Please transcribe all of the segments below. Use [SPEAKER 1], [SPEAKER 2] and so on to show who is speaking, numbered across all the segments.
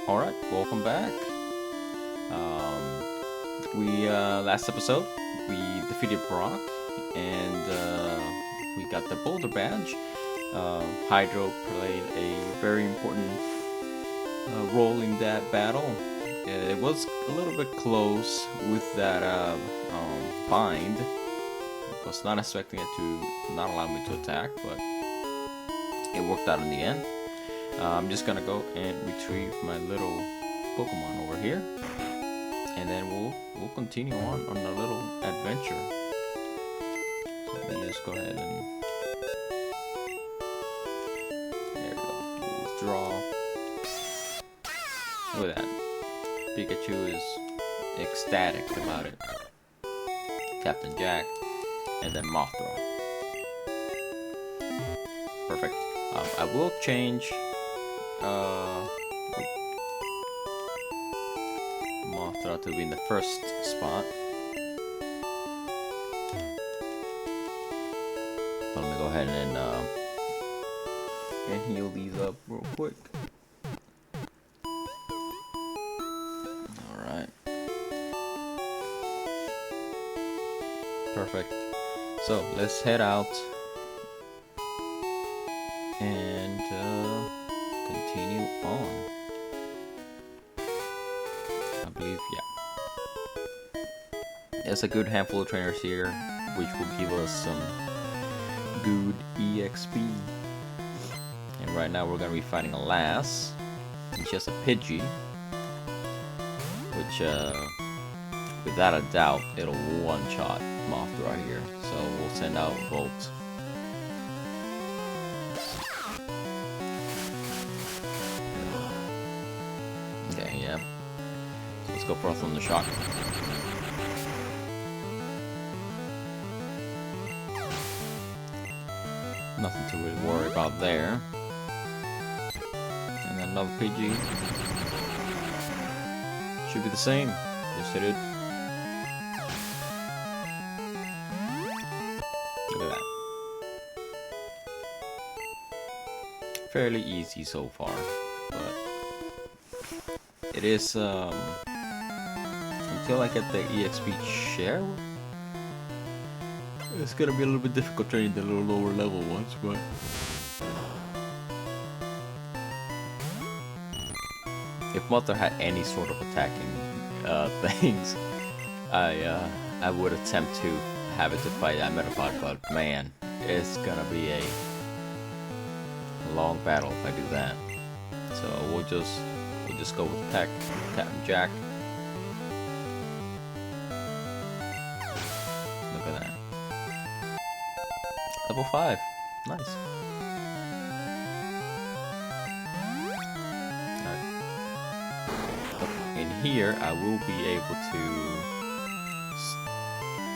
[SPEAKER 1] Alright, welcome back. We last episode we defeated Brock and we got the Boulder badge. Hydro played a very important role in that battle. It was a little bit close with that bind. I was not expecting it to not allow me to attack, but it worked out in the end. I'm just gonna go and retrieve my little Pokemon over here, and then we'll continue on our little adventure. So let me just go ahead and there we go. We'll withdraw. Look at that. Pikachu is ecstatic about it. Captain Jack, and then Mothra. Perfect. I will change Mothra to be in the first spot. Let me go ahead and heal these up real quick. Alright. Perfect. So let's head out and continue on. I believe, yeah. There's a good handful of trainers here, which will give us some good EXP. And right now we're gonna be fighting a Lass, which is a Pidgey, which without a doubt it'll one-shot Mothra here. So we'll send out Volt. Okay, yeah. So let's go for a Thunder Shock. Nothing to really worry about there. And then another Pidgey. Should be the same. Just hit it. Look at that. Fairly easy so far, but it is until I get the EXP share, it's gonna be a little bit difficult training the little lower level ones, but if Mother had any sort of attacking things, I would attempt to have it to fight that Metapod, but man, it's gonna be a long battle if I do that. So we'll just go with Captain Jack. Look at that. Level 5. Nice. Alright. In here, I will be able to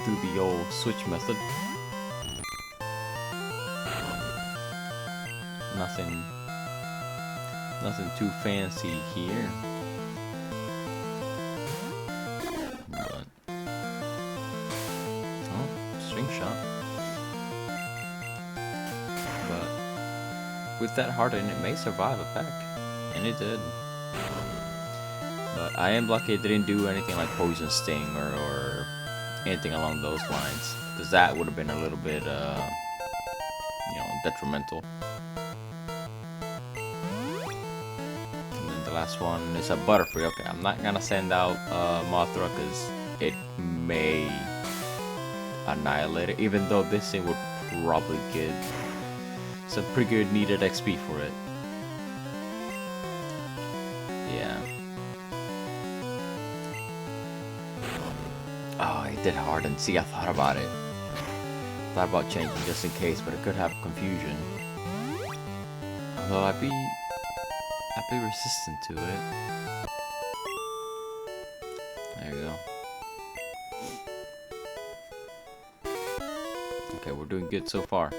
[SPEAKER 1] do the old switch method. Nothing too fancy here. But oh, string shot. But with that harden, it may survive a pack, and it did. But I am lucky it didn't do anything like Poison Sting or anything along those lines, because that would have been a little bit, detrimental. Last one is a Butterfree. Okay, I'm not gonna send out Mothra because it may annihilate it, even though this thing would probably get some pretty good needed XP for it. Yeah. Oh, it did harden. See, I thought about it. Thought about changing just in case, but it could have confusion. Although I'd be resistant to it. There you go. Okay, we're doing good so far.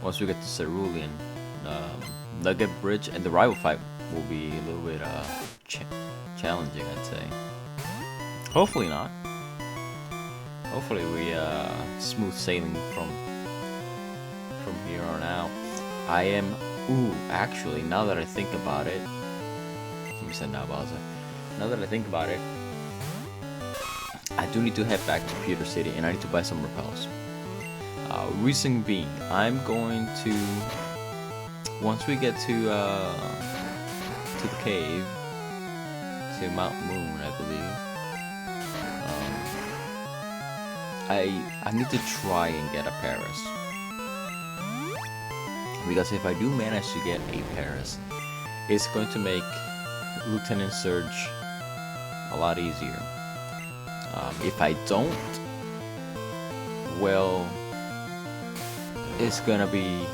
[SPEAKER 1] Once we get to Cerulian, Nugget Bridge and the rival fight will be a little bit challenging, I'd say. Hopefully not. Hopefully we smooth sailing from here on out. I am Ooh, actually, now that I think about it, let me send now, Bowser. Now that I think about it, I do need to head back to Pewter City, and I need to buy some repels. Reason being, I'm going to, once we get to the cave, to Mount Moon, I believe. I need to try and get a Paris, because if I do manage to get a Paris, it's going to make Lieutenant Surge a lot easier. If I don't, well, it's gonna be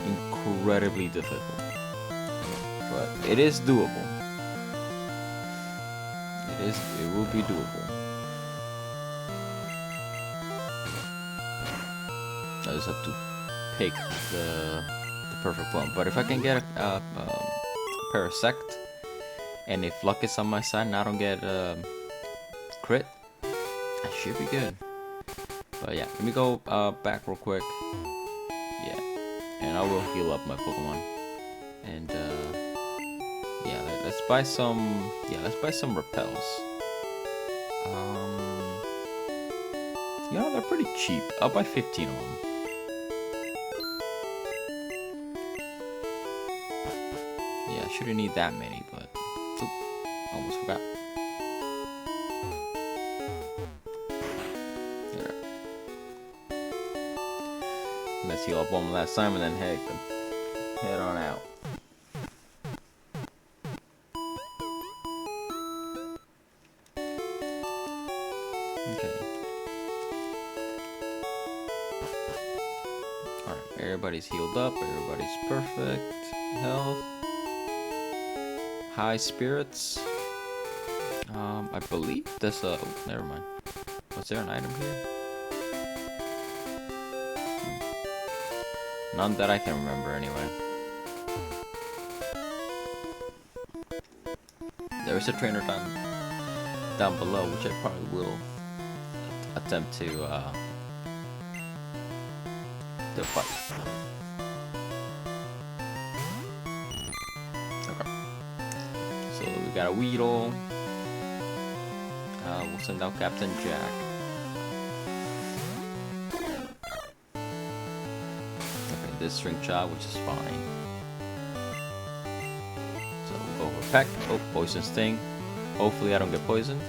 [SPEAKER 1] incredibly difficult, but it is doable. It will be doable. I just have to pick the perfect one. But if I can get a Parasect, and if luck is on my side and I don't get crit, I should be good. But yeah, let me go back real quick. Yeah, and I will heal up my Pokemon. And yeah, let's buy some. Yeah, let's buy some repels. You know, they're pretty cheap. I'll buy 15 of them. Yeah, I shouldn't need that many, but oop, almost forgot. There. Let's heal up one last time and then head on out. Okay. Alright, everybody's healed up, everybody's perfect. Health. High spirits. I believe there's a... Oh, never mind. Was there an item here? None that I can remember anyway. There is a trainer down below, which I probably will attempt to fight. Okay. So we got a Weedle. We'll send out Captain Jack. Okay, this string shot, which is fine. So we'll go for Peck. Oh, Poison Sting. Hopefully I don't get poisoned.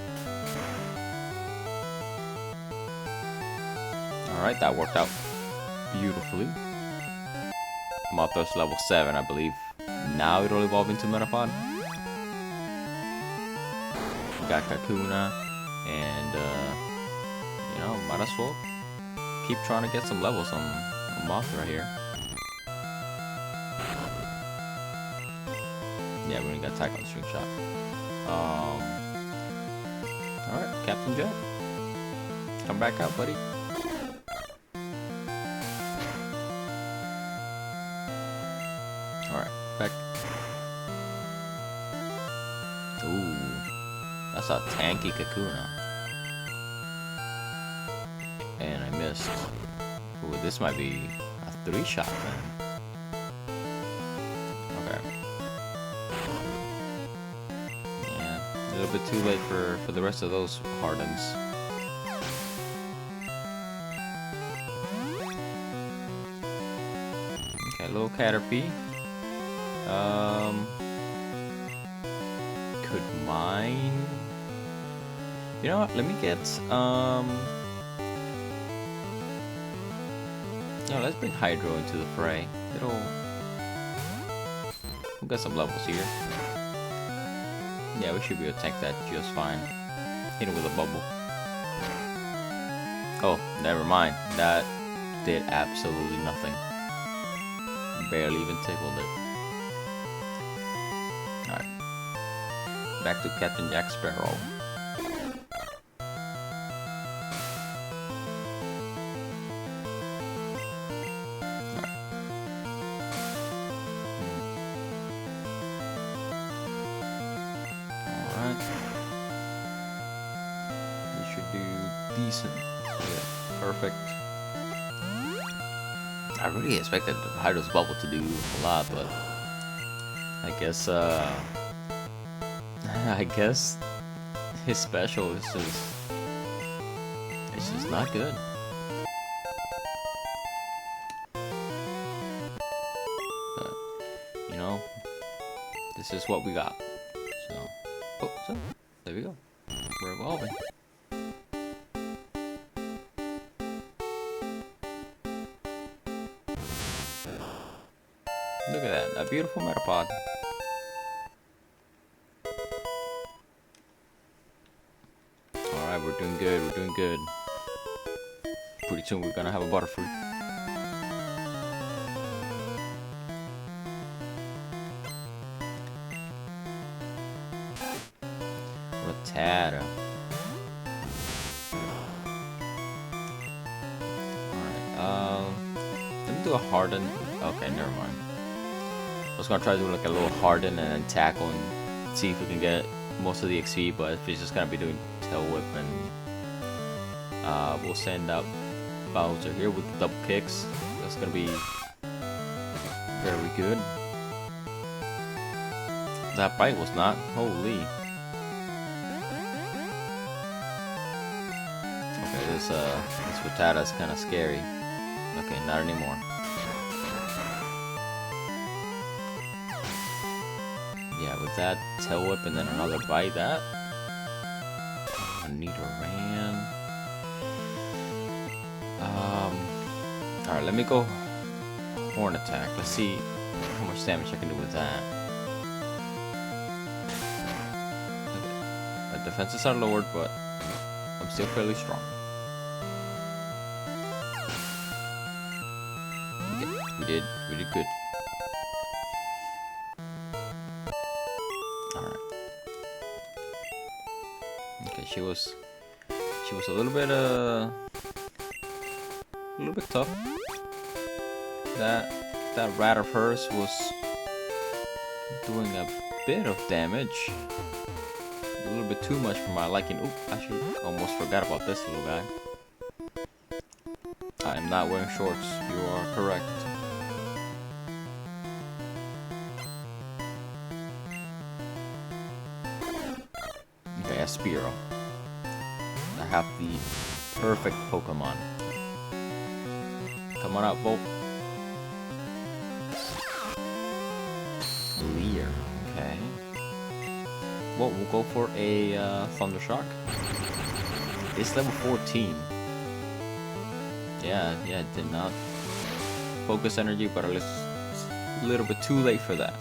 [SPEAKER 1] Alright, that worked out beautifully. Mothos level 7, I believe. Now it'll evolve into Metapod. We got Kakuna, and you know, might as well keep trying to get some levels on Mothra here. Yeah, we only got attack on the string shot. Alright, Captain Jack. Come back out, buddy. Alright, back. Ooh, that's a tanky Kakuna. And I missed. Ooh, this might be a 3-shot then. Okay. Yeah, a little bit too late for the rest of those hardens. Okay, little Caterpie. Could mine. You know what? Let me get no, let's bring Hydro into the fray. We'll get some levels here. Yeah, we should be able to tank that just fine. Hit him with a bubble. Oh, never mind. That did absolutely nothing. Barely even tickled it. Alright. Back to Captain Jack Sparrow. Alright. We should do decent. Yeah, perfect. I really expected Hydro's bubble to do a lot, but I guess I guess his special is just not good. But you know, this is what we got. So there we go. We're evolving. Look at that, a beautiful Metapod. Alright, we're doing good, we're doing good. Pretty soon we're gonna have a Butterfree. Rattata. Alright, let me do a Harden. Okay, never mind. I was gonna try to do like a little Harden and then tackle and see if we can get most of the XP, but if he's just gonna be doing Tail Whip, and we'll send out Bowser here with the double kicks. That's gonna be very good. That bite was not. Holy. Okay, this Rattata is kind of scary. Okay, not anymore. Yeah, with that Tail Whip and then another bite, that Nidoran. Alright, let me go Horn Attack. Let's see how much damage I can do with that. Okay. My defenses are lowered, but I'm still fairly strong. Okay, we did good. Okay, she was a little bit tough. That rat of hers was doing a bit of damage. A little bit too much for my liking. Oop, I should almost forgot about this little guy. I am not wearing shorts. You are correct. Okay, a Spearow. I have the perfect Pokemon. Come on out, Volt. Leer. Okay. Well, we'll go for a Thunder Shock. It's level 14. Yeah, it did not focus energy, but it's a little bit too late for that.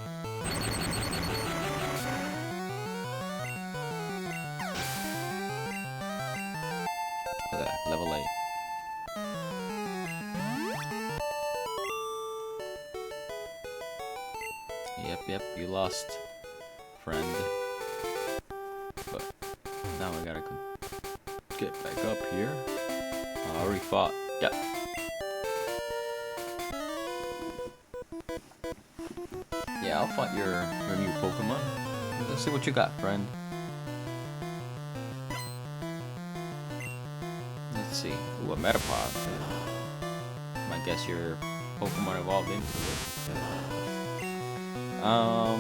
[SPEAKER 1] Okay, level 8. Yep, you lost, friend. But now I gotta get back up here. I already fought. Yep. Yeah, I'll fight your new Pokemon. Let's see what you got, friend. Let's see. Ooh, a Metapod. I guess your Pokemon evolved into it. Oh.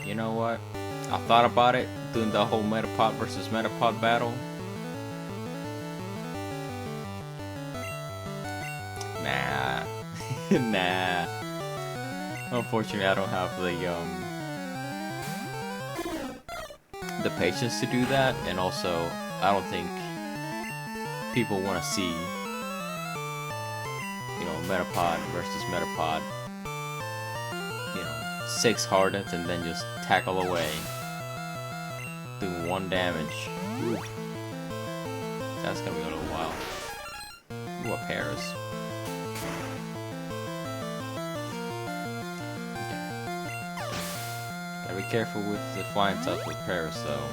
[SPEAKER 1] You know what? I thought about it, doing the whole Metapod versus Metapod battle. Nah. Nah. Unfortunately, I don't have the patience to do that, and also, I don't think people want to see, Metapod versus Metapod. 6 Hardens and then just tackle away, doing 1 damage. Ooh. That's gonna be a little while. Ooh, a Paris. Okay. Gotta be careful with the flying types with Paris though,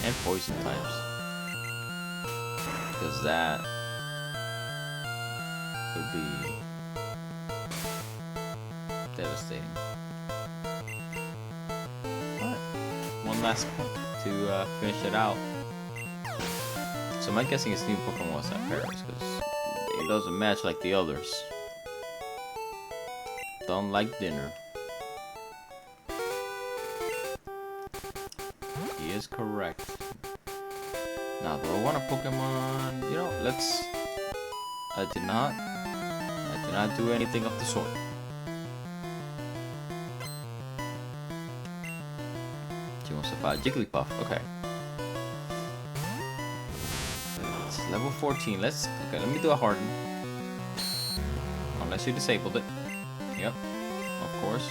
[SPEAKER 1] and poison types, because that would be devastating. Alright, one last point to finish it out. So my guessing is new Pokemon was that Paris, because it doesn't match like the others. Don't like dinner. He is correct. Now, do I want a Pokemon? You know, let's... I did not do anything of the sort. She wants to buy Jigglypuff. Okay. It's level 14. Let's... Okay, let me do a Harden. Unless you disabled it. Yep. Of course.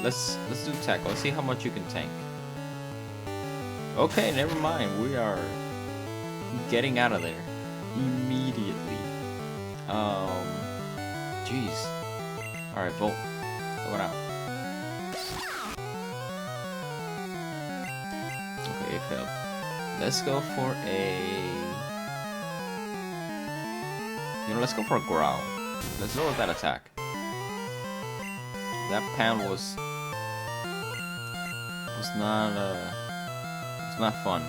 [SPEAKER 1] Let's do tackle. Let's see how much you can tank. Okay, never mind. We are getting out of there immediately. Jeez. All right, Volt. Going out. Okay, it failed. Let's go for a. You know, let's go for a Growl. Let's lower that attack. That pound was not fun.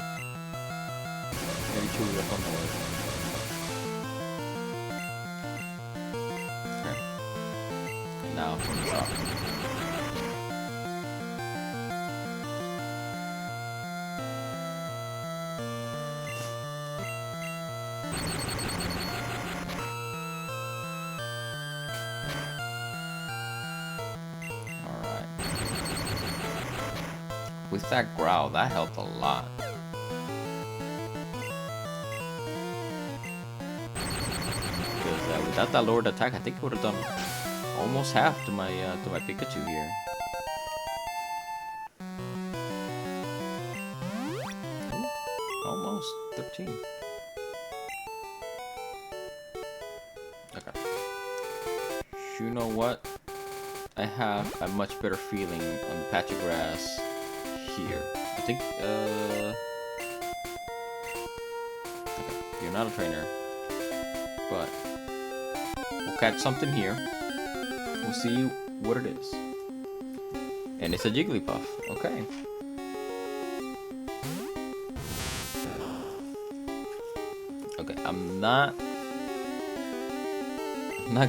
[SPEAKER 1] Maybe chew it up on the way. Okay. Now for the shot. With that Growl, that helped a lot. Because without that lowered attack, I think it would have done almost half to my Pikachu here. Ooh, almost 13. Okay. You know what? I have a much better feeling on the patch of grass here. I think, okay, you're not a trainer, but we'll catch something here. We'll see what it is. And it's a Jigglypuff. Okay. Okay, I'm not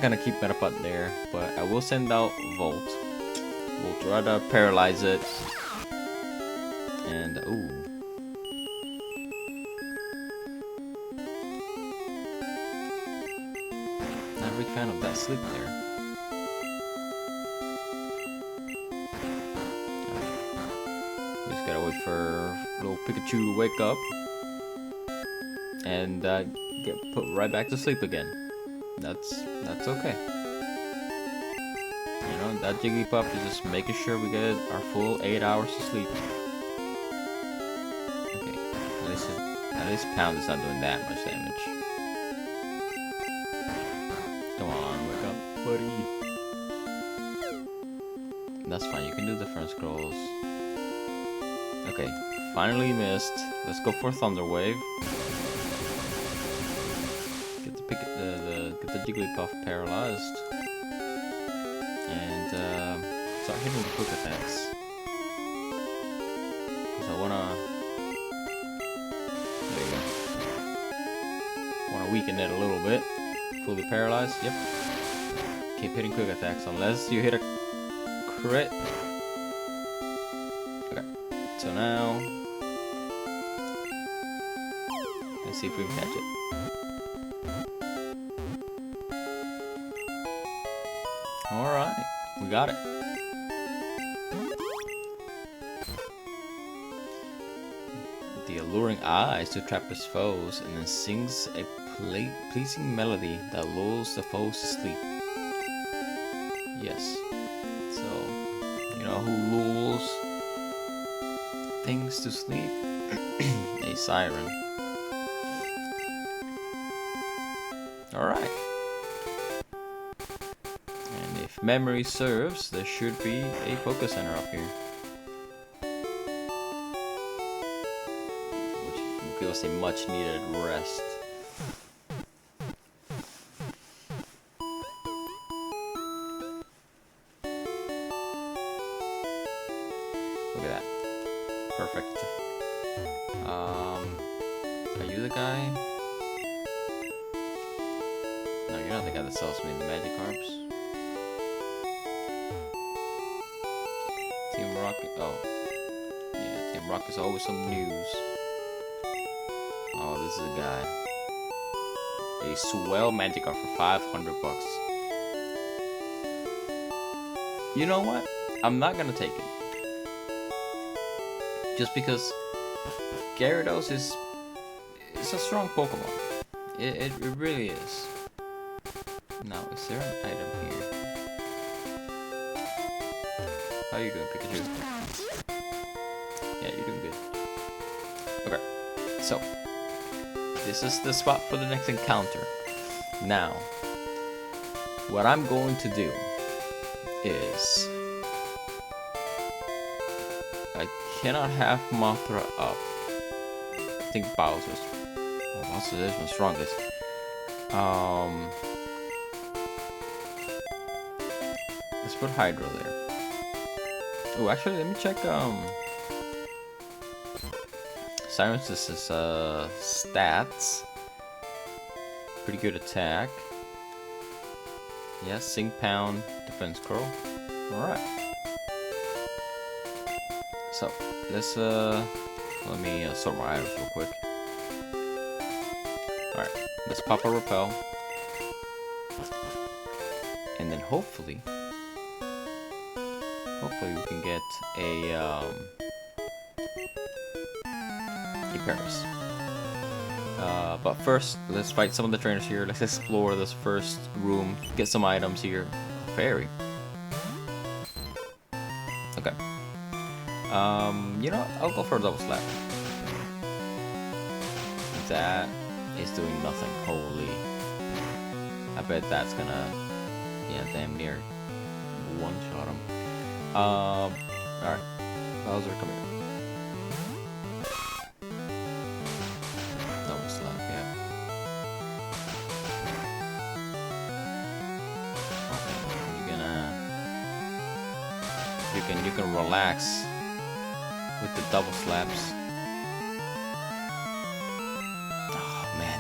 [SPEAKER 1] gonna keep Metapod there, but I will send out Volt. We'll try to paralyze it. And ooh. Not a big fan of that sleep there. We just gotta wait for little Pikachu to wake up and get put right back to sleep again. That's okay. You know, that Jigglypuff is just making sure we get our full 8 hours of sleep. Okay, at least Pound is not doing that much damage. Come on, wake up, buddy. That's fine, you can do the front scrolls. Okay, finally missed. Let's go for Thunder Wave. Get the Jigglypuff paralyzed. And start hitting the quick attacks. Because I wanna... There you go. Wanna weaken it a little bit. Fully paralyzed, yep. Keep hitting quick attacks unless you hit a crit. Okay, so now... Let's see if we can catch it. Alright, we got it. The alluring eyes to trap his foes, and then sings a pleasing melody that lulls the foes to sleep. Yes. So, you know who lulls things to sleep? A siren. Alright. If memory serves, there should be a focus center up here, which will give us a much needed rest. Look at that. Perfect. Are you the guy? No, you're not the guy that sells me the magic carps. Team Rocket. Oh. Yeah, Team Rocket's always some news. Oh, this is a guy. A swell magic card for 500 bucks. You know what? I'm not gonna take it. Just because Gyarados is a strong Pokemon. It really is. Now, is there an item here? How are you doing, Pikachu? Yeah, you're doing good. Okay, so this is the spot for the next encounter. Now, what I'm going to do is I cannot have Mothra up. I think Bowser's. Oh, Bowser is my strongest. Let's put Hydro there. Oh, actually, let me check. Silence's stats. Pretty good attack. Yeah, Sing Pound, Defense Curl. Alright. So, let's let me sort my items real quick. Alright, let's pop a Repel. And then hopefully we can get a Paris. But first, let's fight some of the trainers here. Let's explore this first room, get some items here. Fairy. Okay. You know what? I'll go for a double slap. That is doing nothing. Holy. I bet that's gonna, yeah, damn near one-shot him. Alright. Bowser, come here. Double slap, yeah. Okay, you can relax with the double slaps. Oh man,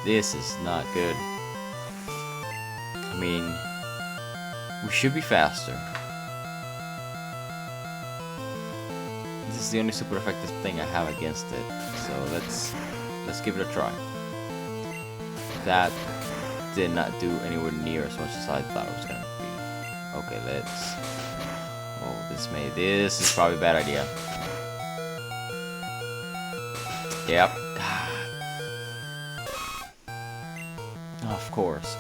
[SPEAKER 1] this is not good. I mean, we should be faster. This is the only super effective thing I have against it. So let's give it a try. That did not do anywhere near as much as I thought it was gonna be. Okay, let's. Oh, this is probably a bad idea. Yep. Of course.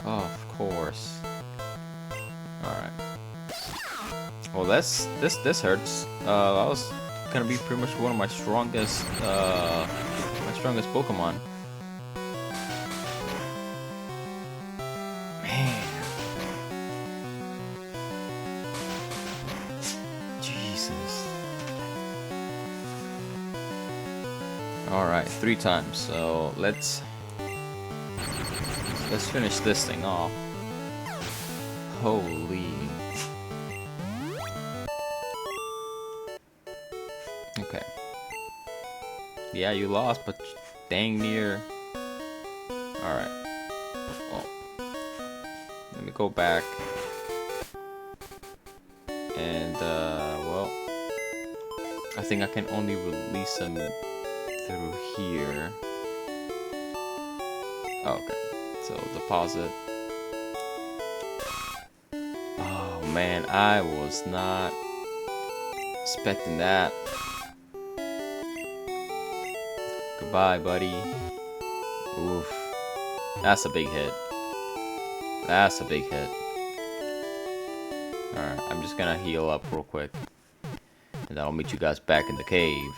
[SPEAKER 1] Alright. Well, this hurts. That was gonna be pretty much one of my strongest Pokemon. Man. Jesus. Alright, 3 times. So let's finish this thing off. Holy. Okay. Yeah, you lost, but dang near. Alright. Well, let me go back. And, well, I think I can only release them through here. Oh, okay. So, deposit. Oh, man, I was not expecting that. Goodbye, buddy. Oof. That's a big hit. That's a big hit. Alright, I'm just gonna heal up real quick. And then I'll meet you guys back in the cave.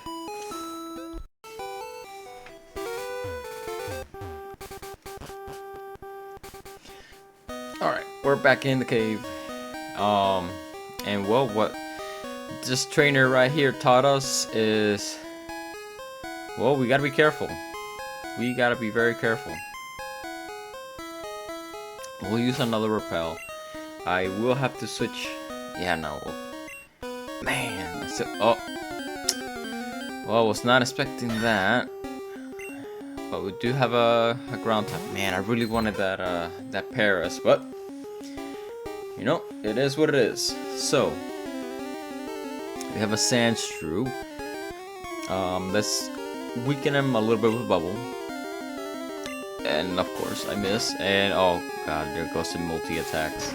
[SPEAKER 1] Alright, we're back in the cave. And well, what this trainer right here taught us is, well, we gotta be careful. We gotta be very careful. We'll use another repel. I will have to switch. Yeah, no. Man. Oh. Well, I was not expecting that. But we do have a ground type. Man, I really wanted that that Paris, but you know, it is what it is. So we have a Sandshrew. Let's weaken him a little bit with Bubble. And of course I miss. And oh god, there goes the multi-attacks.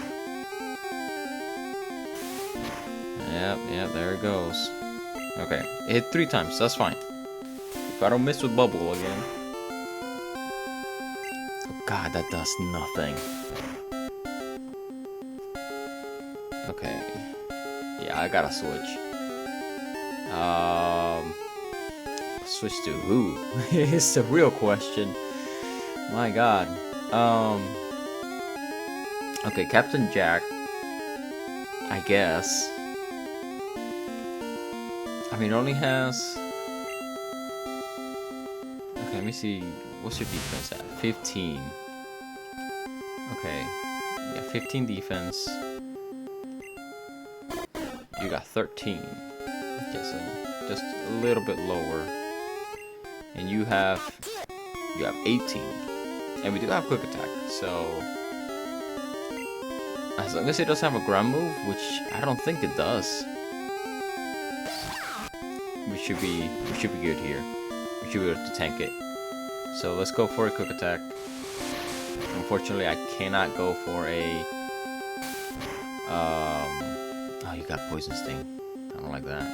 [SPEAKER 1] Yep, there it goes. Okay, it hit 3 times, that's fine. If I don't miss with Bubble again. Oh god, that does nothing. Okay. Yeah, I gotta switch. Switch to who? It's the real question. My god. Okay, Captain Jack. I guess. I mean, it only has... Okay, let me see. What's your defense at? 15. Okay. Yeah, 15 defense. You got 13. Okay, so just a little bit lower. And you have 18. And we do have quick attack, so as long as it doesn't have a ground move, which I don't think it does, we should be good here. We should be able to tank it. So let's go for a quick attack. Unfortunately, I cannot go for a oh, you got poison sting. I don't like that.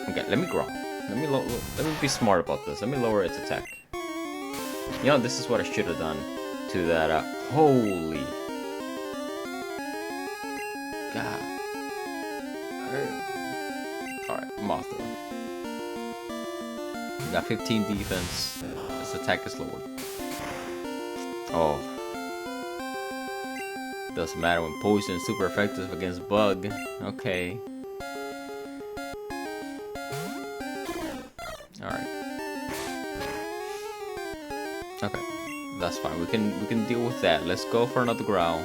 [SPEAKER 1] Okay, let me grow. Let me be smart about this. Let me lower its attack. You know, this is what I should have done to that. Holy god! All right, Mothra. We got 15 defense. This attack is lowered. Oh, doesn't matter when poison is super effective against bug. Okay. Alright. Okay. That's fine. We can deal with that. Let's go for another growl.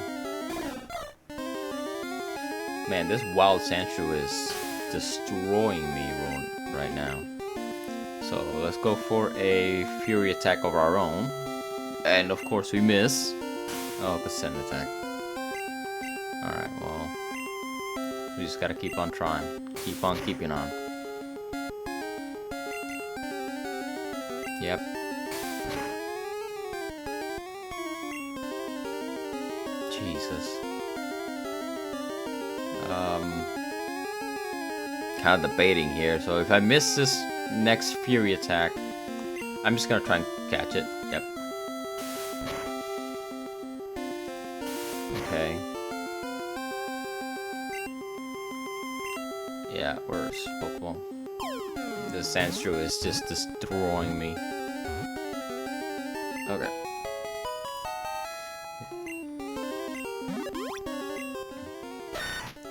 [SPEAKER 1] Man, this wild Sandshrew is destroying me right now. So let's go for a fury attack of our own. And of course we miss. Oh, Descent attack. Alright, well, we just gotta keep on trying. Keep on keeping on. Yep. Jesus. Kind of debating here. So if I miss this next fury attack, I'm just gonna try and catch it. Yep. Okay. Yeah, where's Pokemon? The Sandshrew is just destroying me. Okay.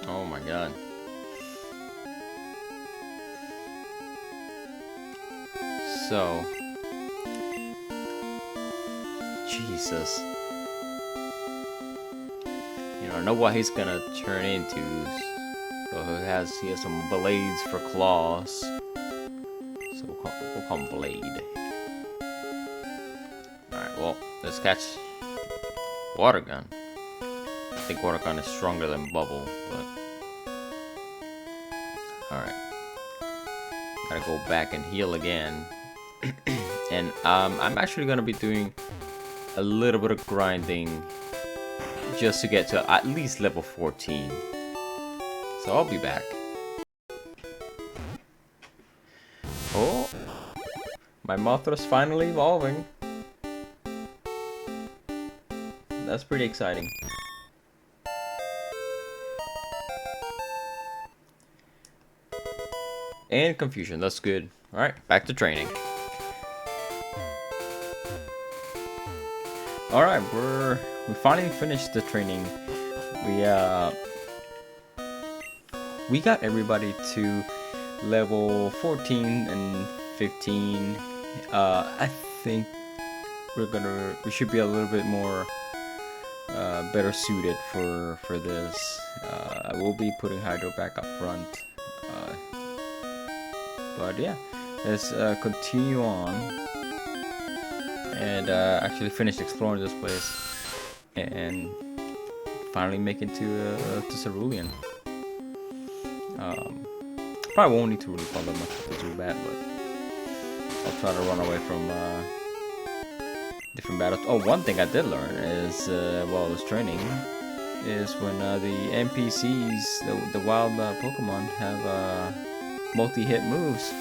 [SPEAKER 1] Oh my god. So, Jesus. You know, I know what he's gonna turn into. So he has some blades for claws. So we'll call him Blade. Alright, well, let's catch Water Gun. I think Water Gun is stronger than Bubble, but alright. Gotta go back and heal again. And I'm actually gonna be doing a little bit of grinding just to get to at least level 14. So I'll be back. Oh, my Mothra's finally evolving. That's pretty exciting. And confusion, that's good. Alright, back to training. Alright, we finally finished the training. We got everybody to level 14 and 15. I think we should be a little bit more better suited for this. I will be putting Hydro back up front. But yeah, let's continue on and actually finish exploring this place and finally make it to Cerulian. Probably won't need to really follow much of the Zubat, but I'll try to run away from different battles. Oh, one thing I did learn is while I was training is when the NPCs, the wild Pokemon, have multi-hit moves.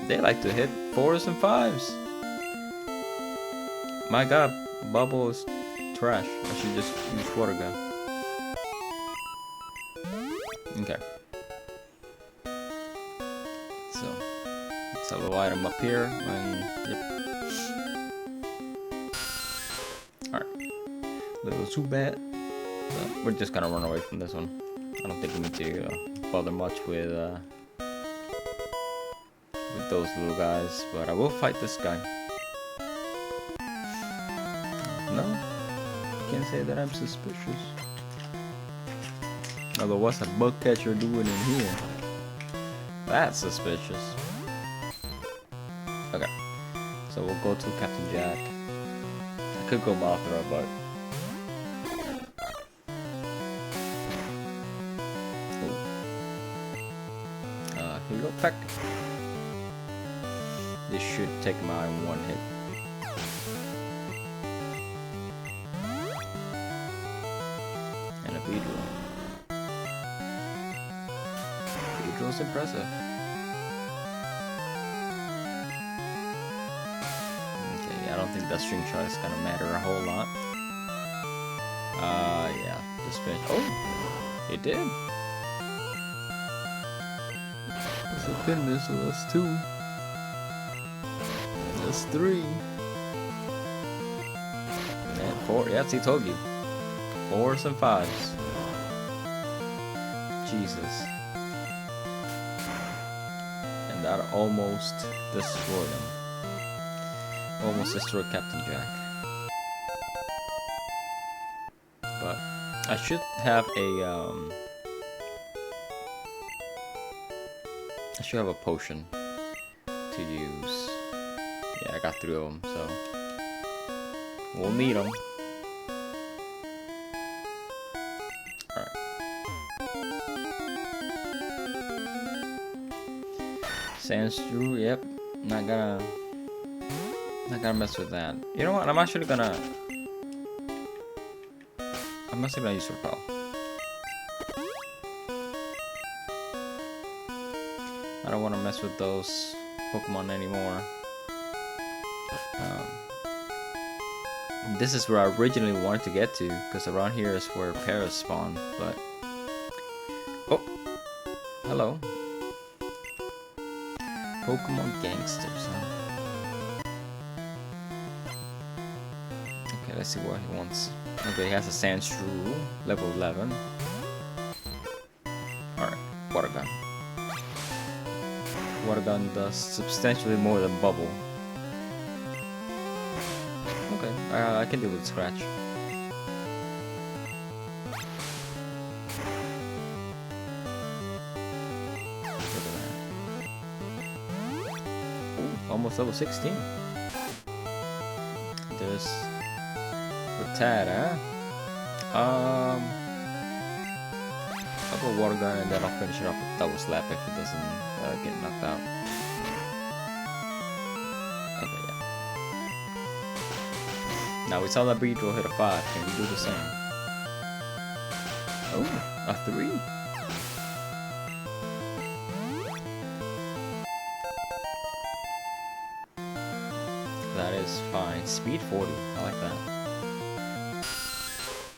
[SPEAKER 1] They like to hit 4s and 5s. My god, Bubble is trash. I should just use Water Gun. Okay. So, it's a little item up here. Yep. Alright. Little Zubat. So, we're just gonna run away from this one. I don't think we need to bother much with those little guys, but I will fight this guy. No, can't say that I'm suspicious. Although, what's a bug catcher doing in here? That's suspicious. Okay, so we'll go to Captain Jack. I could go Mothra, but here you go, Peck. This should take him out in one hit. And a Beedrill. Beedrill's impressive. Okay, I don't think that string shot is gonna matter a whole lot. Yeah, just finish. Oh, it did. It's a pin missile, that's 2. That's 3. And 4. Yes, he told you. 4s and 5s. Jesus. And that almost destroyed him. Almost destroyed Captain Jack. But I should have a potion to use. Yeah, I got 3 of them, so we'll need them. Alright. Sandstrew, yep. Not gonna mess with that. You know what? I'm actually gonna use Repel. I don't want to mess with those Pokemon anymore. This is where I originally wanted to get to, because around here is where Paras spawn, but... Oh! Hello. Pokemon Gangsters, huh? Okay, let's see what he wants. Okay, he has a Sandshrew, level 11. Alright, Water Gun. Water Gun does substantially more than Bubble. Okay, I can deal with Scratch. Ooh, almost level 16. There's Rattata. I'll go Water Gun and then I'll finish it off with Double Slap if it doesn't get knocked out. Okay, yeah. Now we saw that Beedrill hit a 5. Can we do the same? Oh, a 3. That is fine. Speed 40. I like that.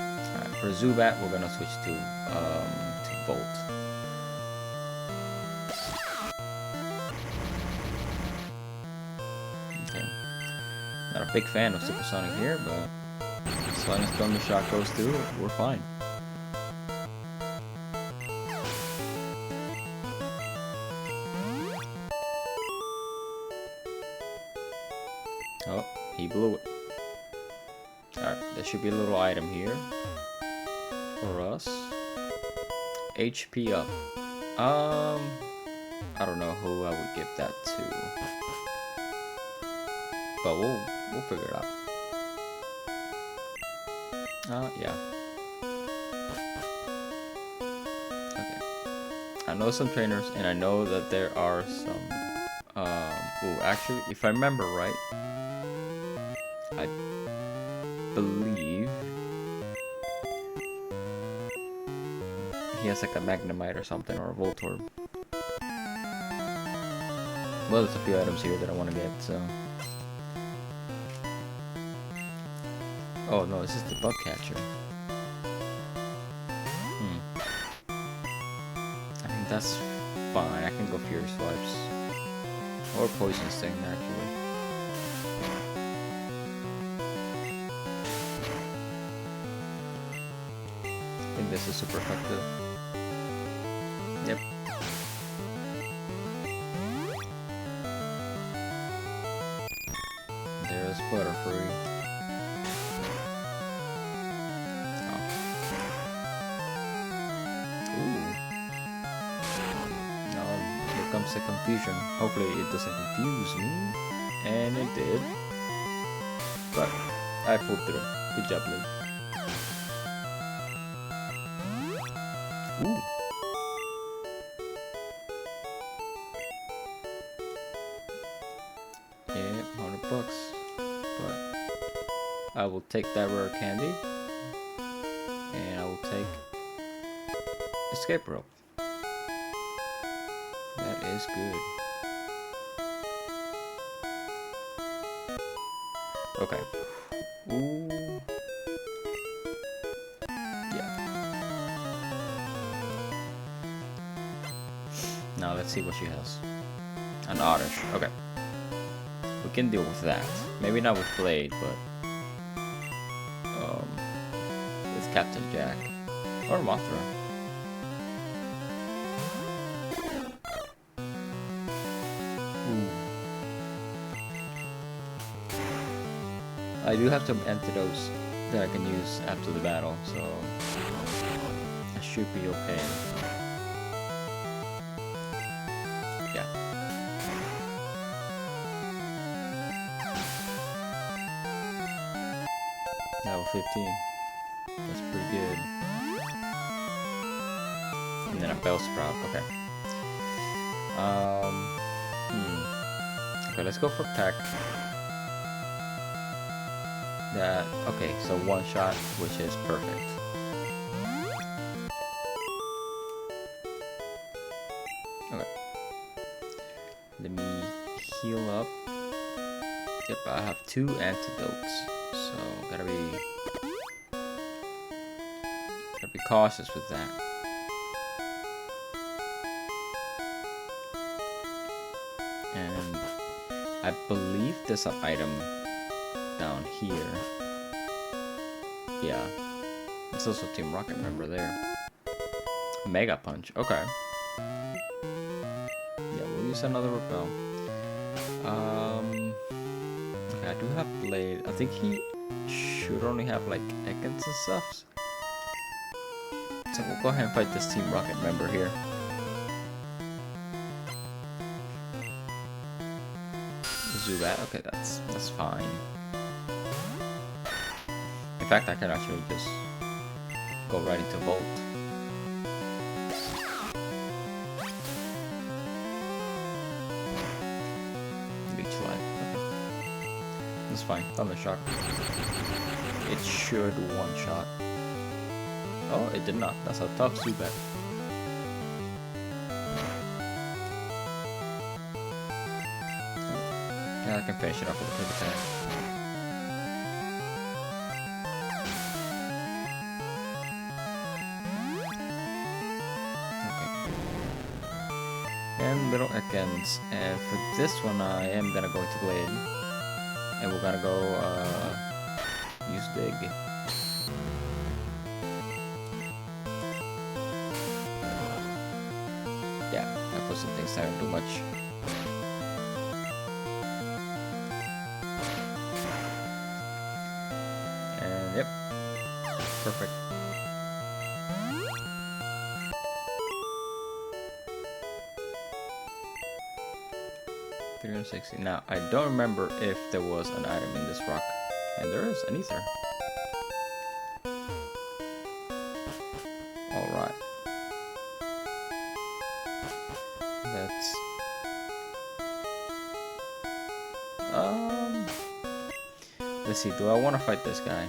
[SPEAKER 1] Alright, for Zubat, we're gonna switch to Volt. Okay. Not a big fan of Supersonic here, but as long as Thunder Shock goes through, we're fine. Oh, he blew it. Alright, there should be a little item here for us. HP up. I don't know who I would give that to. but we'll figure it out. Yeah. Okay. I know some trainers, and I know that there are some. Oh, actually, if I remember right, I believe he has like a Magnemite or something, or a Voltorb. Well, there's a few items here that I want to get, so. Oh no, this is the bug catcher. I think that's fine. I can go Fury Swipes. Or Poison Sting, actually. I think this is super effective. Yep. There's Butterfree. Oh. Ooh. Now here comes the confusion. Hopefully it doesn't confuse me. And it did. But I pulled through. Good job, Lee. Ooh. Yeah, $100. But I will take that rare candy. And I will take Escape Rope. That is good. Okay. Ooh. Yeah. Now let's see what she has. An Oddish. Okay. We can deal with that. Maybe not with Blade, but with Captain Jack or Mothra. Ooh. I do have some antidotes that I can use after the battle, so I should be okay. Yeah. Level 15. That's pretty good. And then a Bellsprout. Okay. Okay, let's go for Peck. That, okay, so one shot, which is perfect. Okay. Let me heal up. Yep, I have 2 antidotes, so gotta be cautious with that. And I believe there's an item down here. Yeah. There's also Team Rocket member there. Mega Punch. Okay. Yeah, we'll use another Repel. Okay, I do have Blade. I think he should only have like Ekans and stuff. So we'll go ahead and fight this Team Rocket member here. Zubat. Okay, that's fine. In fact, I can actually just go right into Volt. Leech Life. Okay. That's fine. Thunder Shock. It should one-shot. Oh, it did not. That's a tough Zubat. Yeah, I can finish it off with a quick attack. And little Ekans. And for this one, I am gonna go into Blade. And we're gonna go, use Dig. Yeah, I put some things that don't do much. And, yep. Perfect. 360. Now, I don't remember if there was an item in this rock. And there is an ether. Alright. Let's see, do I want to fight this guy?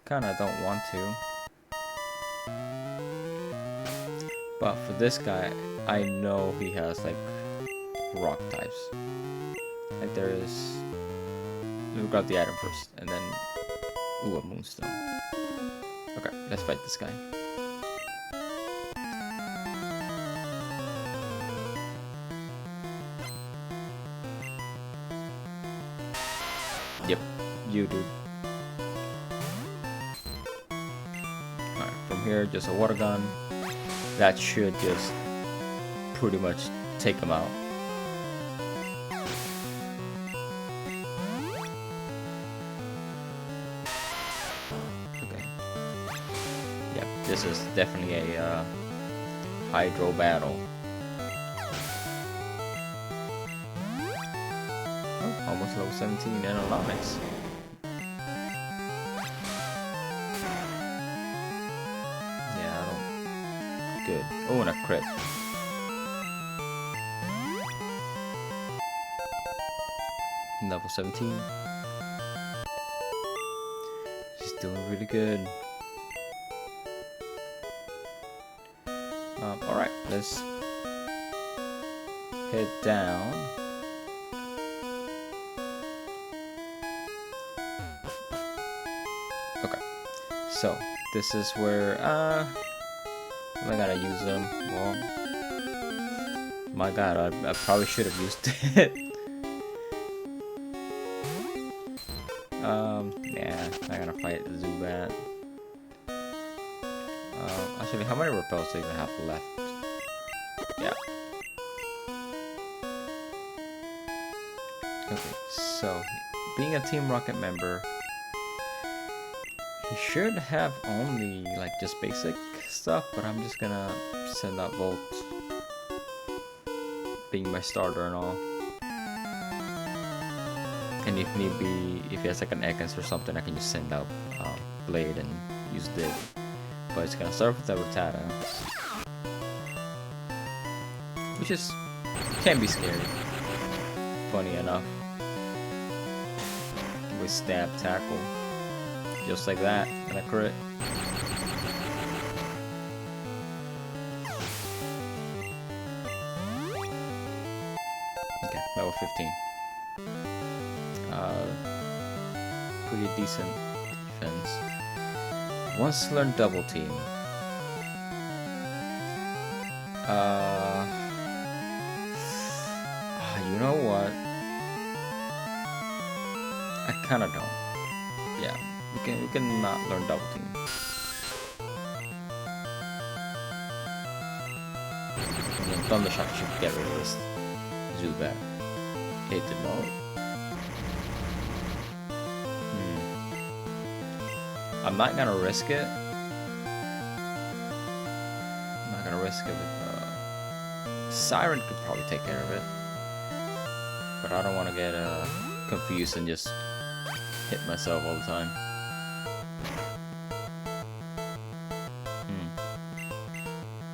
[SPEAKER 1] Kinda don't want to. But for this guy, I know he has like rock types. Like there is. We'll grab the item first, and then ooh, a moonstone. Okay, let's fight this guy. Yep, you dude. Alright, from here, just a water gun. That should just pretty much take him out. Okay. Yeah, this is definitely a hydro battle. Oh, almost level 17 in Olympics. Good. Oh, and a crit. Level 17. She's doing really good. Alright, let's head down. Okay. So, this is where, I gotta use them. Well, my god, I probably should have used it. Yeah, I gotta fight the Zubat. Actually, how many repels do you even have left? Yeah. Okay, so, being a Team Rocket member, he should have only, like, just basic stuff, but I'm just gonna send out Volt, being my starter and all. And if need be, if he has like an Ekans or something, I can just send out Blade and use Dig. But it's gonna start with the Rattata, which is, can be scary, funny enough. With Stab Tackle, just like that, and a crit. Okay, level 15. Pretty decent defense. Once learned double team. You know what? I kinda don't. Yeah, we can not learn double team. And then Thundershock should get rid of this Zubat. Hate the mode. I'm not gonna risk it. I'm not gonna risk it with Siren could probably take care of it. But I don't wanna get confused and just hit myself all the time.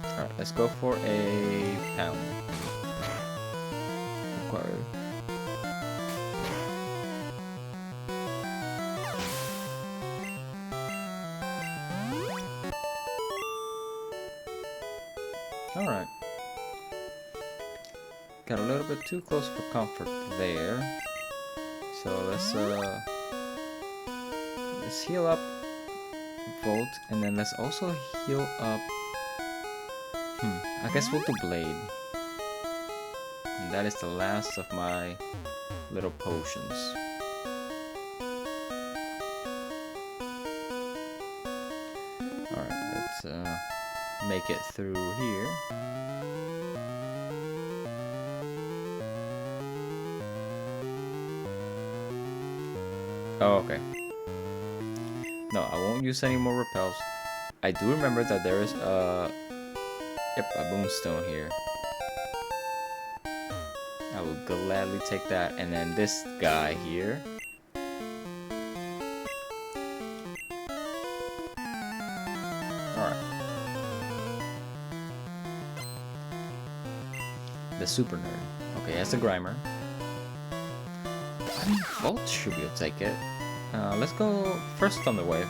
[SPEAKER 1] Alright, let's go for a pound. Required. Alright. Got a little bit too close for comfort there. So let's heal up Volt, and then let's also heal up. I guess we'll do Blade. And that is the last of my little potions. Alright, let's make it through here. Oh, okay. No, I won't use any more repels. I do remember that there is Yep, a boomstone here. I will gladly take that. And then this guy here. Alright. The super nerd. Okay, that's a Grimer. I mean, Volt should be able to take it. Let's go first on the wave.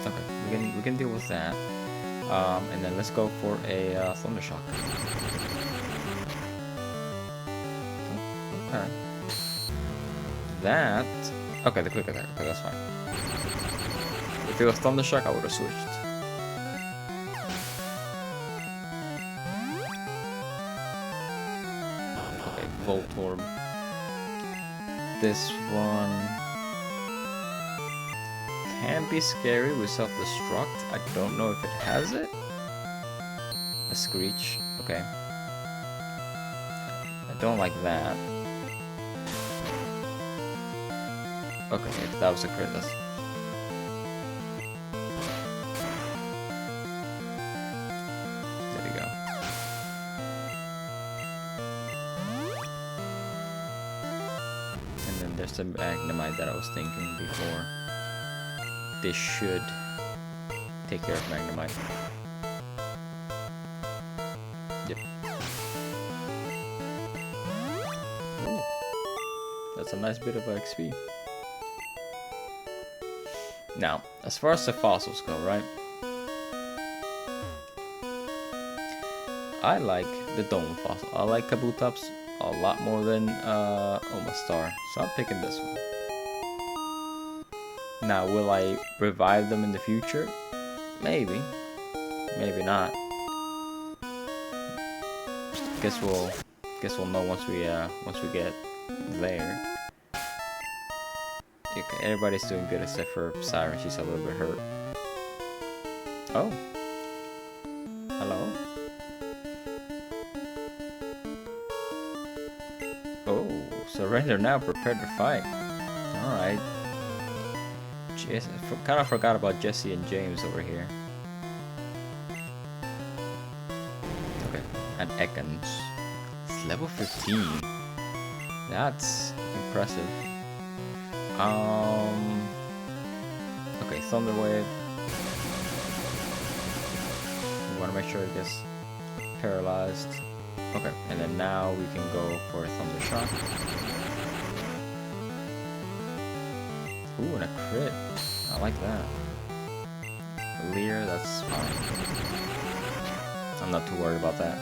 [SPEAKER 1] Okay, we can deal with that. And then let's go for a Thunder Shock. Okay. That. Okay, the quick attack. Okay, that's fine. If it was Thunder Shock, I would have switched. Okay, Voltorb. This one can be scary with self-destruct. I don't know if it has it. A Screech. Okay. I don't like that. Okay, if that was a crit, that's... There we go. And then there's the Magnemite that I was thinking before. This should take care of Magnemite. Yep. Ooh. That's a nice bit of XP. Now, as far as the fossils go, right? I like the Dome fossil. I like Kabutops a lot more than Omastar, so I'm picking this one. Now, will I revive them in the future? Maybe. Maybe not. Guess we'll know once we get there. Okay, everybody's doing good except for Siren. She's a little bit hurt. Oh. Hello. Oh, surrender now. Prepare to fight. All right. Kind of forgot about Jesse and James over here. Okay, and Ekans. It's level 15. That's impressive. Okay, Thunder Wave. We want to make sure it gets paralyzed. Okay, and then now we can go for a Thunder Shock. Ooh, and a crit. I like that. Leer, that's fine. I'm not too worried about that.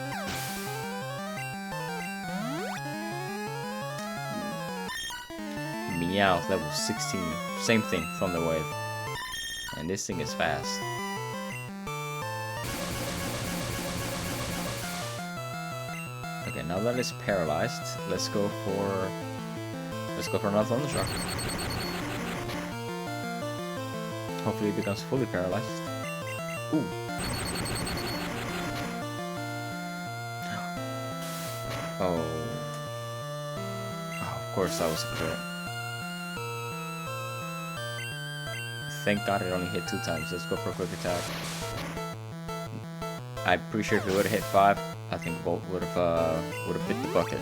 [SPEAKER 1] Meow, level 16. Same thing, Thunder Wave. And this thing is fast. Okay, now that it's paralyzed, let's go for another Thunder Shock. Hopefully it becomes fully paralyzed. Ooh. Oh. Oh, of course that was a crit. Thank God it only hit 2 times. Let's go for a quick attack. I'm pretty sure if it would have hit 5, I think Volt would have bit the bucket.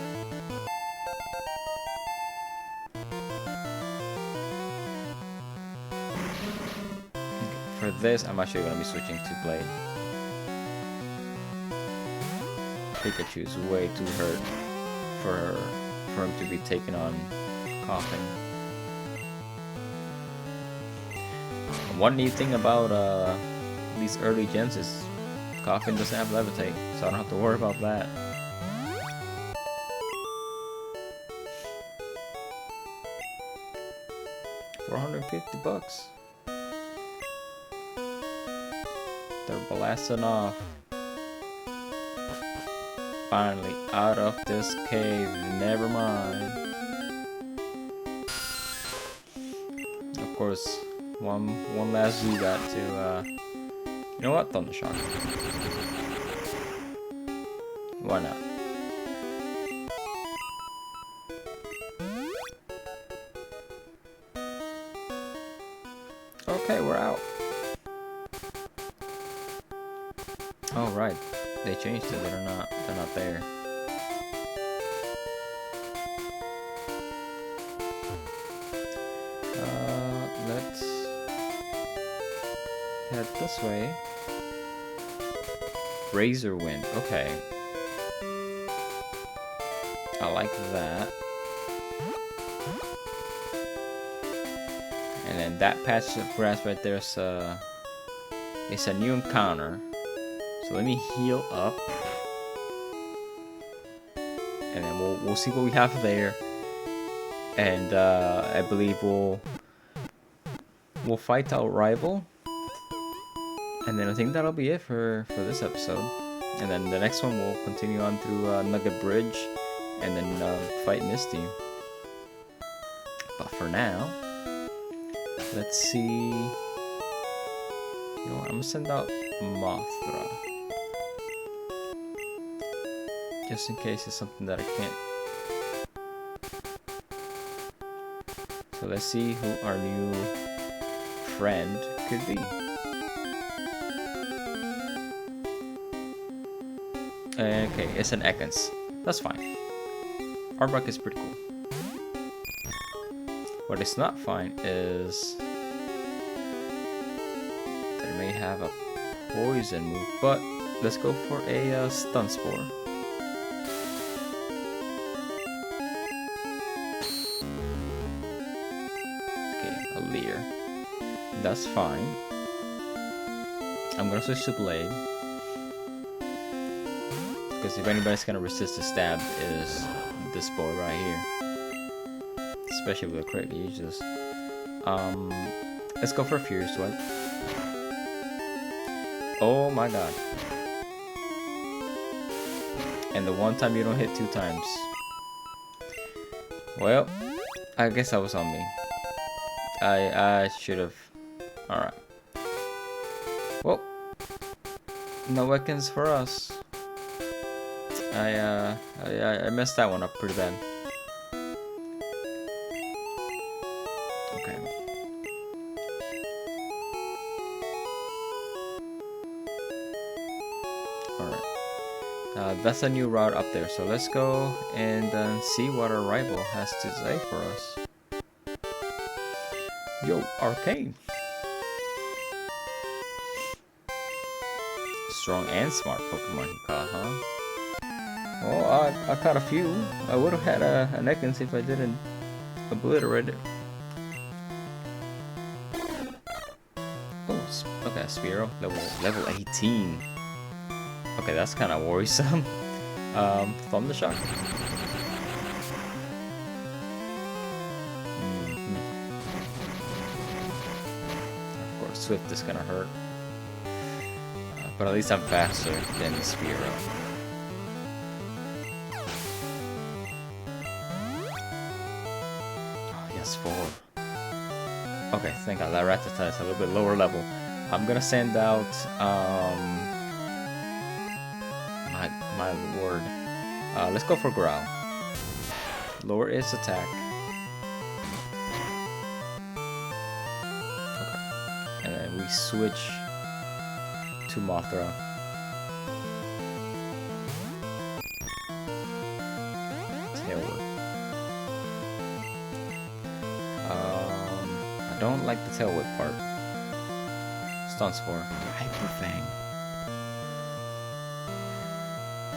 [SPEAKER 1] For this, I'm actually going to be switching to Blade. Pikachu is way too hurt for him to be taking on Coughing. One neat thing about these early gens is Coughing doesn't have Levitate, so I don't have to worry about that. $450. They're blasting off. Finally out of this cave. Never mind. Of course, one last Zubat to you know what? Thunder Shock. Why not? Okay, we're out. Oh right, they changed it. They're not there. Let's head this way. Razor wind. Okay. I like that. And then that patch of grass right there is it's a new encounter. So let me heal up. And then we'll see what we have there. And I believe we'll fight our rival. And then I think that'll be it for this episode. And then the next one we'll continue on through Nugget Bridge. And then fight Misty. But for now, let's see. You know what? I'm gonna send out Mothra. Just in case it's something that I can't. So let's see who our new friend could be. Okay, it's an Ekans. That's fine. Arbok is pretty cool. What is not fine is that it may have a poison move, but let's go for a stun spore. Okay, a Leer. That's fine. I'm gonna switch to Blade. Because if anybody's gonna resist a stab is this boy right here. Especially with a crit, he uses. Let's go for a Fury Swipe. Oh my god. And the one time you don't hit 2 times. Well, I guess that was on me. I should have. Alright. Well, no weapons for us. I messed that one up pretty bad. Okay. Alright. That's a new route up there, so let's go and see what our rival has to say for us. Yo, Arcane. Strong and smart Pokemon he caught, huh? Well, I caught a few. I would have had an Ekans if I didn't obliterate it. Oh, okay, Spearow, level 18. Okay, that's kind of worrisome. Thunder Shock. Of course, Swift is gonna hurt, but at least I'm faster than Spearow. Yes, 4. Okay, thank God that Rattata is a little bit lower level. I'm gonna send out my lord. Let's go for Growl. Lower its attack. Okay. And then we switch to Mothra. Tail Whip. I don't like the Tail Whip part. Stun Spore. Hyper Fang.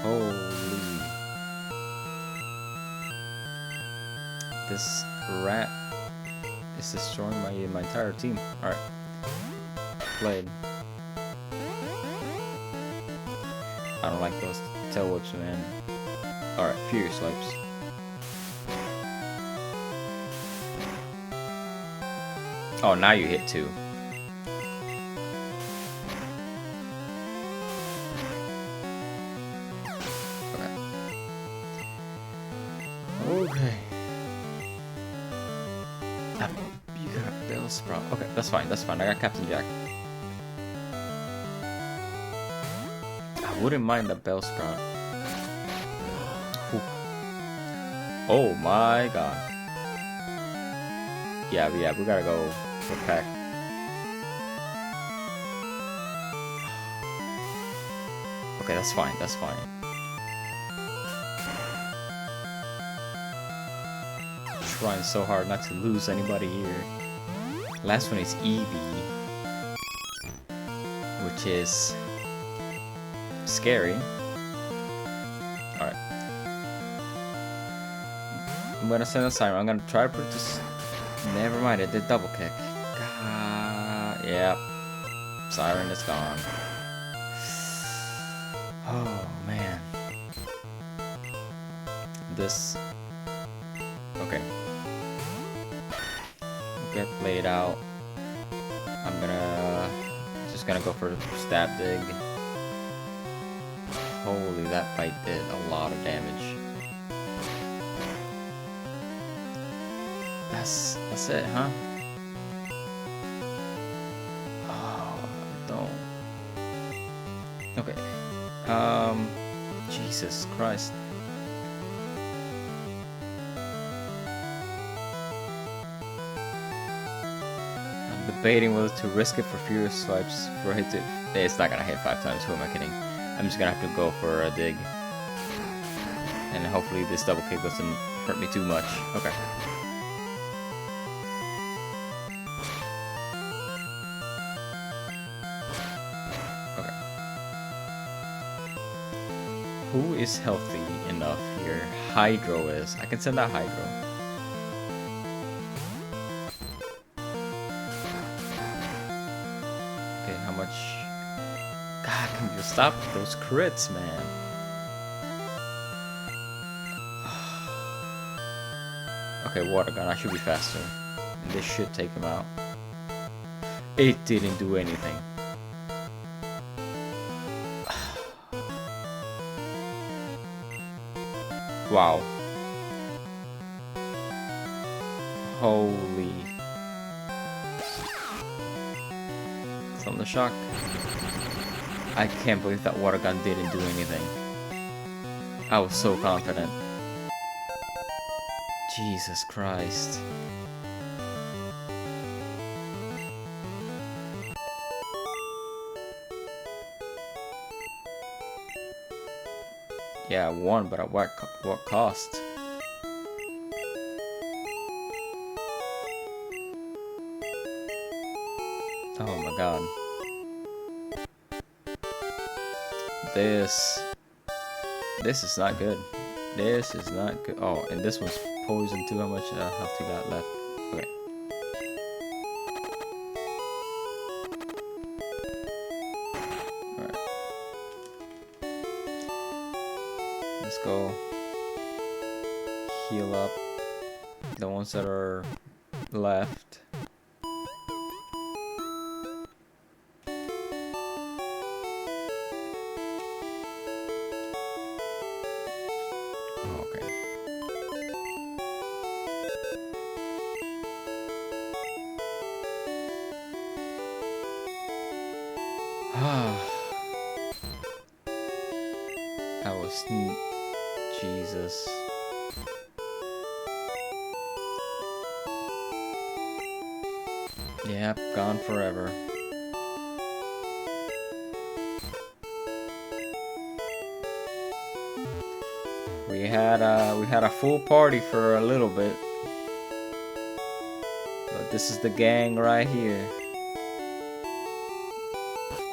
[SPEAKER 1] Holy. This rat is destroying my entire team. Alright. Blade. I don't like those Tail Whips, man. Alright, Fury Swipes. Oh, now you hit 2. Okay. You got a Bellsprout. Okay, that's fine. That's fine. I got Captain Jack. I wouldn't mind the Bellsprout. Ooh. Oh my god. Yeah, we gotta go for pack. Okay, that's fine. That's fine. Trying so hard not to lose anybody here. Last one is Eevee, which is scary. Alright. I'm gonna send a siren. I'm gonna try to put this. Never mind, it did double kick. Yeah. Siren is gone. Oh man. This. Okay. Get played out. I'm just gonna go for stab dig. Holy, that fight did a lot of damage. That's it, huh? Oh, don't. Okay. Jesus Christ. Debating whether to risk it for fewer swipes for hit to. It's not gonna hit 5 times. Who am I kidding? I'm just gonna have to go for a dig, and hopefully this double kick doesn't hurt me too much. Okay. Okay. Who is healthy enough here? Hydro is. I can send out Hydro. How much? God, can you stop those crits, man? Okay, water gun. I should be faster. And this should take him out. It didn't do anything. Wow. Holy. From the shock. I can't believe that water gun didn't do anything. I was so confident. Jesus Christ. Yeah, I won, but at what cost? Oh my god. This is not good. This is not good. Oh, and this one's poison too. How much health you got left? Okay. Alright. Let's go heal up the ones that are left. That was Jesus. Yep, gone forever. We had a full party for a little bit, but this is the gang right here.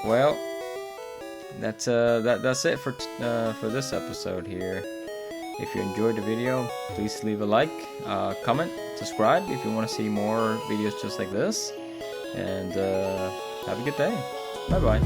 [SPEAKER 1] Well, that's it for this episode here. If you enjoyed the video, please leave a like, comment, subscribe if you want to see more videos just like this, and have a good day. Bye bye.